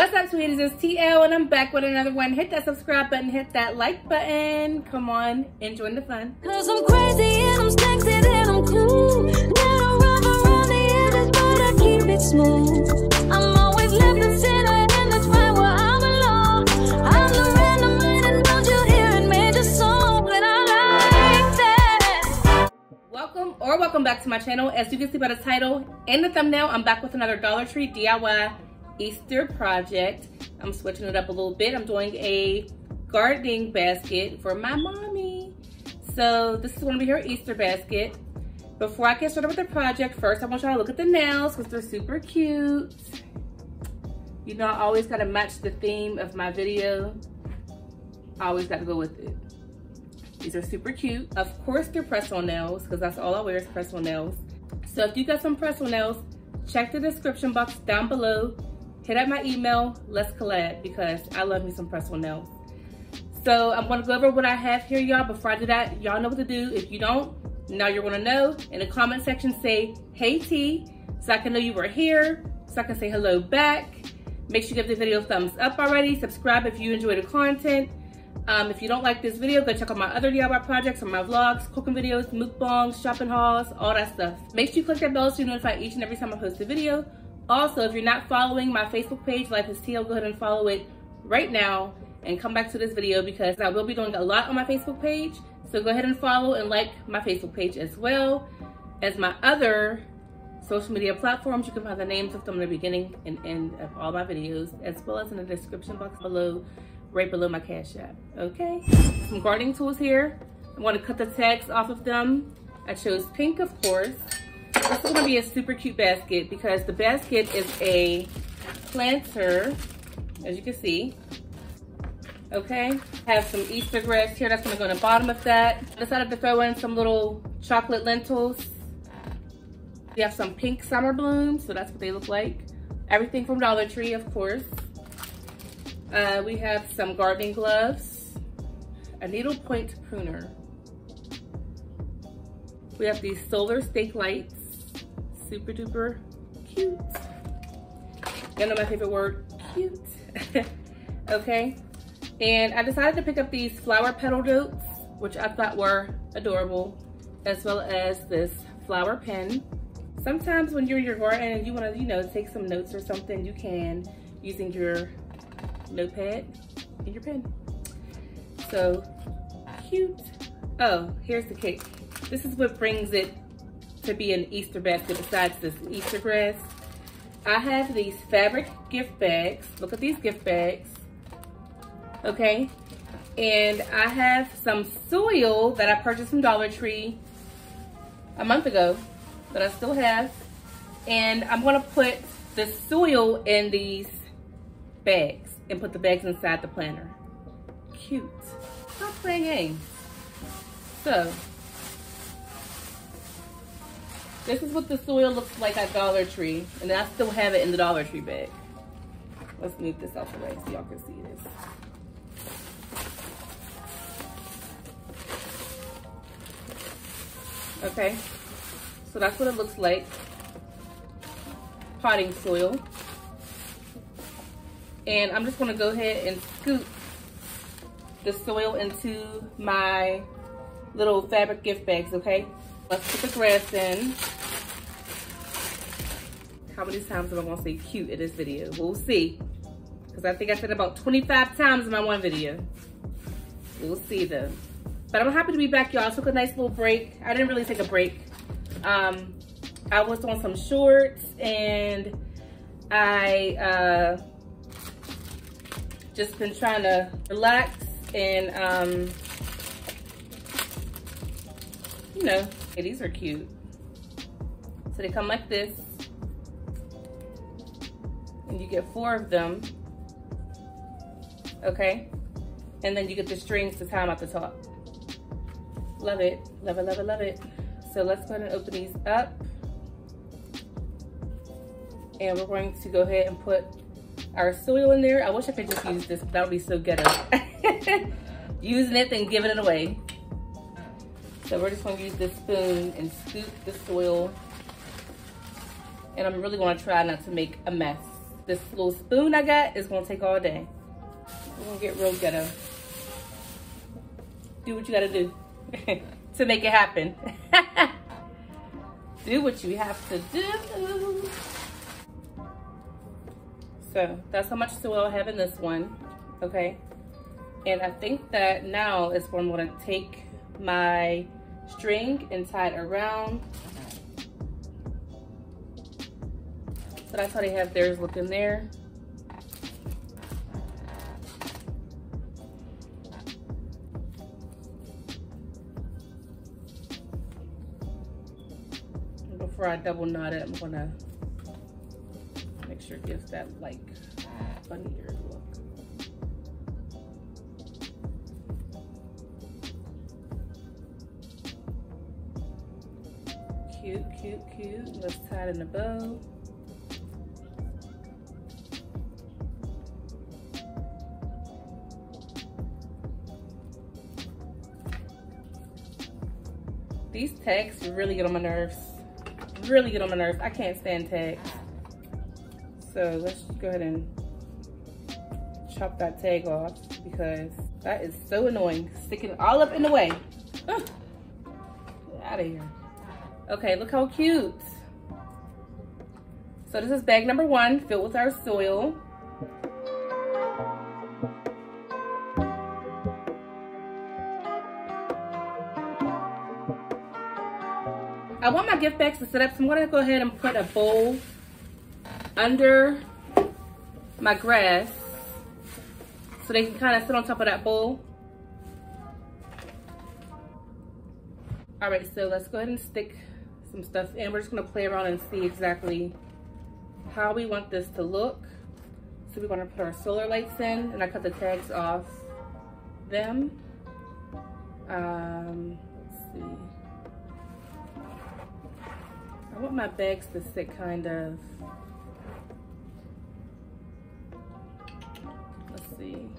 What's up, sweeties? It's TeeElle and I'm back with another one. Hit that subscribe button, hit that like button. Come on, enjoy the fun. Cause I'm crazy and I'm sexy and I'm cool. Little rough around the edges, but I keep it smooth. I'm always left and center and that's right where I belong. I'm the random man and don't you hear it major song, and I like that. Welcome back to my channel. As you can see by the title and the thumbnail, I'm back with another Dollar Tree DIY Easter project. I'm switching it up a little bit. I'm doing a gardening basket for my mommy. So this is gonna be her Easter basket. Before I get started with the project, first I want y'all to look at the nails because they're super cute. You know, I always gotta match the theme of my video. I always gotta go with it. These are super cute. Of course they're press-on nails because that's all I wear is press-on nails. So if you got some press-on nails, check the description box down below. Hit up my email, let's collab, because I love me some press-on nails. So I'm gonna go over what I have here, y'all. Before I do that, y'all know what to do. If you don't, now you're gonna know. In the comment section, say, hey T, so I can know you were here, so I can say hello back. Make sure you give the video a thumbs up already. Subscribe if you enjoy the content. If you don't like this video, go check out my other DIY projects or my vlogs, cooking videos, mukbangs, shopping hauls, all that stuff. Make sure you click that bell so you're notified each and every time I post a video. Also, if you're not following my Facebook page, LifeAsTeeElle, go ahead and follow it right now and come back to this video because I will be doing a lot on my Facebook page. So go ahead and follow and like my Facebook page as well as my other social media platforms. You can find the names of them in the beginning and end of all my videos, as well as in the description box below, right below my Cash App, okay? Some gardening tools here. I'm gonna cut the tags off of them. I chose pink, of course. This is gonna be a super cute basket because the basket is a planter, as you can see. Okay, have some Easter grass here that's gonna go in the bottom of that. I decided to throw in some little chocolate lentils. We have some pink summer blooms, so that's what they look like. Everything from Dollar Tree, of course. We have some gardening gloves, a needle point pruner. We have these solar stake lights. Super duper cute. You know my favorite word, cute. Okay, and I decided to pick up these flower petal notes, which I thought were adorable, as well as this flower pen. Sometimes when you're in your garden and you want to, you know, take some notes or something, you can using your notepad and your pen. So cute. Oh, here's the kick. This is what brings it to be an Easter basket besides this Easter grass. I have these fabric gift bags. Look at these gift bags. Okay. And I have some soil that I purchased from Dollar Tree a month ago that I still have. And I'm gonna put the soil in these bags and put the bags inside the planter. Cute. Stop playing games. So, this is what the soil looks like at Dollar Tree, and I still have it in the Dollar Tree bag. Let's move this out the way so y'all can see this. Okay, so that's what it looks like. Potting soil. And I'm just gonna go ahead and scoop the soil into my little fabric gift bags, okay? Let's put the grass in. How many times am I gonna say cute in this video? We'll see. Because I think I said about 25 times in my one video. We'll see though. But I'm happy to be back, y'all. I took a nice little break. I didn't really take a break. I was on some shorts and I just been trying to relax and you know, hey, these are cute. So they come like this. And you get 4 of them. Okay? And then you get the strings to tie them at the top. Love it. Love it, love it, love it. So let's go ahead and open these up. And we're going to go ahead and put our soil in there. I wish I could just use this, but that would be so ghetto. Using it and giving it away. So we're just gonna use this spoon and scoop the soil. And I'm really gonna try not to make a mess. this little spoon I got is gonna take all day. We're gonna get real ghetto. Do what you gotta do to make it happen. Do what you have to do. So that's how much soil I have in this one, okay? And I think that now is where I'm gonna take my string and tie it around. So that's how they have theirs looking there. And before I double knot it, I'm gonna make sure it gives that like funnier look. Cute, cute, cute. Let's tie it in a bow. These tags really get on my nerves. Really get on my nerves. I can't stand tags. So let's go ahead and chop that tag off because that is so annoying. Sticking all up in the way. Ugh. Get out of here. Okay, look how cute. So this is bag number 1 filled with our soil. I want my gift bags to sit up, so I'm gonna go ahead and put a bowl under my grass so they can kind of sit on top of that bowl. All right, so let's go ahead and stick some stuff in. We're just gonna play around and see exactly how we want this to look. So we're gonna put our solar lights in, and I cut the tags off them. Let's see. I want my bags to sit kind of, let's see.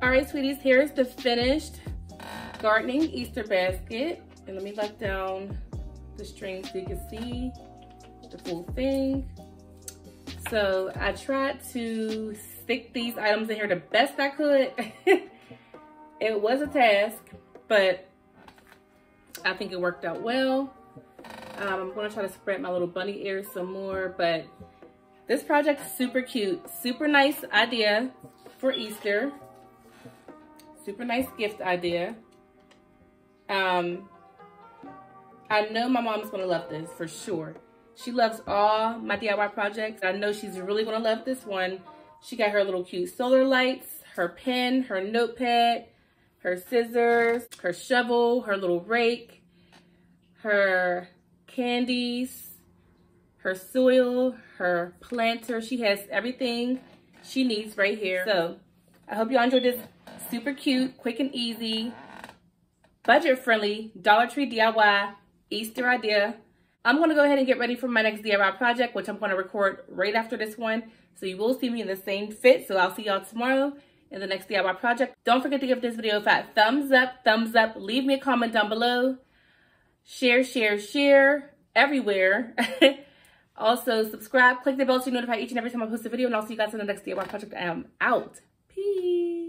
Alright, sweeties, here's the finished gardening Easter basket. And let me let down the string so you can see the full thing. So I tried to stick these items in here the best I could. It was a task, but I think it worked out well. I'm gonna try to spread my little bunny ears some more, but this project is super cute. Super nice idea for Easter. Super nice gift idea. I know my mom's gonna love this for sure. She loves all my DIY projects. I know she's really gonna love this one. She got her little cute solar lights, her pen, her notepad, her scissors, her shovel, her little rake, her candies, her soil, her planter. She has everything she needs right here. So I hope y'all enjoyed this super cute, quick and easy, budget-friendly Dollar Tree DIY Easter idea. I'm gonna go ahead and get ready for my next DIY project, which I'm gonna record right after this one. So you will see me in the same fit. So I'll see y'all tomorrow in the next DIY project. Don't forget to give this video a fat thumbs up. Leave me a comment down below. Share everywhere. Also subscribe, click the bell to be notified each and every time I post a video, and I'll see you guys in the next DIY project. I am out. Peace.